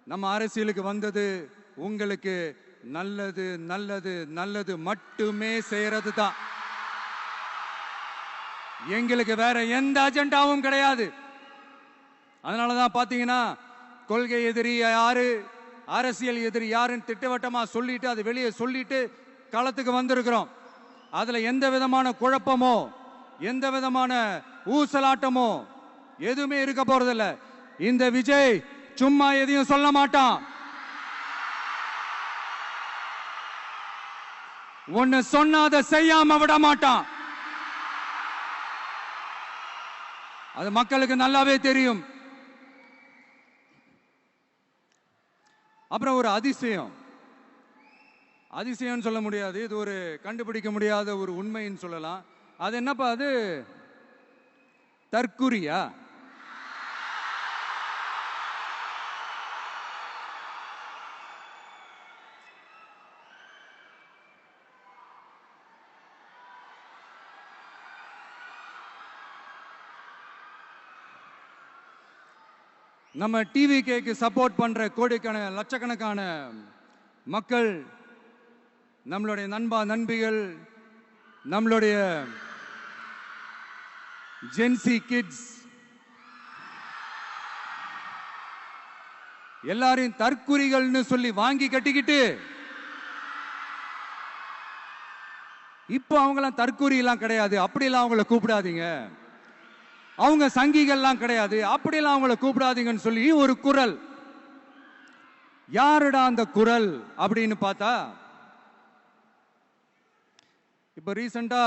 நம்ம அரசியலுக்கு வந்தது உங்களுக்கு நல்லது நல்லது நல்லது மட்டுமே செய்யறது தான். எங்களுக்கு வேற எந்த அஜெண்டாவும் கிடையாது. அதனாலதான் பாத்தீங்கன்னா கொள்கை எதிரி யாரு, அரசியல் எதிரி யாருன்னு திட்டவட்டமா சொல்லிட்டு அது வெளியே சொல்லிட்டு களத்துக்கு வந்திருக்கிறோம். அதுல எந்த விதமான குழப்பமோ எந்த விதமான ஊசலாட்டமோ எதுவுமே இருக்க போறதில்ல. இந்த விஜய் சும்மா எதையும் சொல்ல மாட்டான். ஒன்னு சொன்னா அதை செய்யாம விட மாட்டான். அது மக்களுக்கு நல்லாவே தெரியும். அப்புறம் ஒரு அதிசயம் சொல்ல முடியாது, இது ஒரு கண்டுபிடிக்க முடியாத ஒரு உண்மைன்னு சொல்லலாம். அது என்னப்பா, அது தற்குறியா? நம்ம டிவிகேக்கு சப்போர்ட் பண்ற கோடிக்கணக்கான லட்சக்கணக்கான மக்கள், நம்மளுடைய நண்பிகள், நம்மளுடைய ஜென்சி கிட்ஸ் எல்லாரையும் தற்குறிகள்னு சொல்லி வாங்கி கட்டிக்கிட்டு இப்போ அவங்களாம் தற்குறி எல்லாம் கிடையாது, அப்படியெல்லாம் அவங்கள கூப்பிடாதீங்க, அவங்க சங்கிகள்லாம் கிடையாது, அப்படியெல்லாம் அவங்கள கூப்பிடாதீங்கன்னு சொல்லி ஒரு குரல். யாருடா அந்த குரல் அப்படின்னு பார்த்தா, இப்ப ரீசெண்டா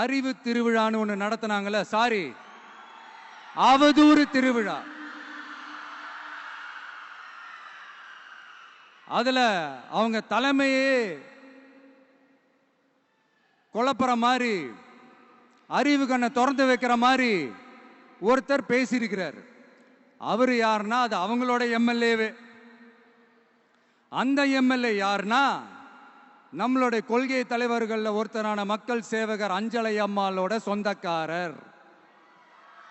அறிவு திருவிழான்னு ஒண்ணு நடத்தினாங்கல்ல, சாரி அவதூறு திருவிழா. அதுல அவங்க தலைமையே குழப்பற மாதிரி, அறிவு கண்ணை திறந்து வைக்கிற மாதிரி ஒருத்தர் பேசியிருக்கிறார். அவரு யாருன்னா அது அவங்களோட எம்எல்ஏவே. அந்த எம்எல்ஏ யாருன்னா நம்மளுடைய கொள்கை தலைவர்கள் ஒருத்தரான மக்கள் சேவகர் அஞ்சலை அம்மாளோட சொந்தக்காரர்.